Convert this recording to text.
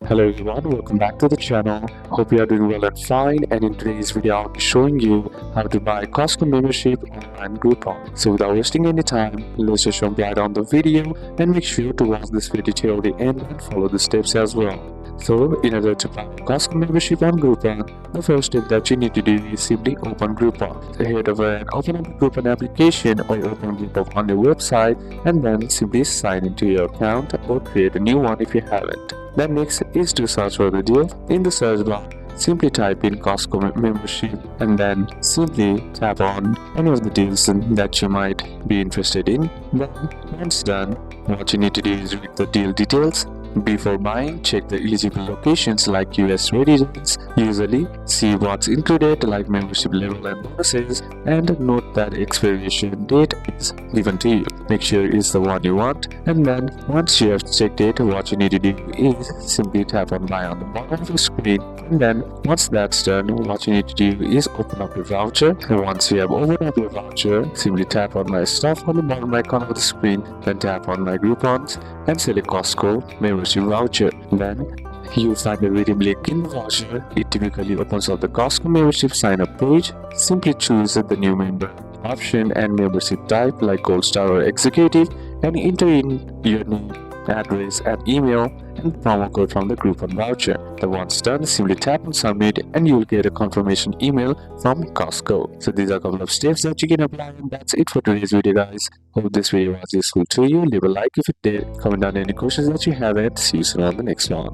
Hello everyone, welcome back to the channel. Hope you are doing well and fine, and in today's video I'll be showing you how to buy Costco membership online Groupon. So without wasting any time, let's just jump right on the video and make sure to watch this video till the end and follow the steps as well. So in order to buy Costco membership on Groupon, the first step that you need to do is simply open Groupon. So head over and open up the Groupon application or open Groupon on your website, and then simply sign into your account or create a new one if you haven't. Then next is to search for the deal. In the search bar, simply type in Costco membership and then simply tap on any of the deals that you might be interested in. Then once done, what you need to do is read the deal details. Before buying, check the eligible locations like US residents, usually see what's included like membership level and bonuses, and note that expiration date is given to you. Make sure it's the one you want, and then once you have checked it, what you need to do is simply tap on buy on the bottom of the screen, and then once that's done, what you need to do is open up your voucher, and once you have opened up your voucher, simply tap on my stuff on the bottom right corner of the screen, then tap on my Groupons and select Costco membership voucher. Then you find the redeem link in the voucher. It typically opens up the Costco membership sign up page. Simply choose the new member option and membership type like Gold Star or Executive, and enter in your name, address and email and promo code from the Groupon voucher. The once done, simply tap on submit and you will get a confirmation email from Costco. So these are a couple of steps that you can apply, and that's it for today's video guys. Hope this video was useful to you. Leave a like if it did, comment down any questions that you have, and see you soon on the next one.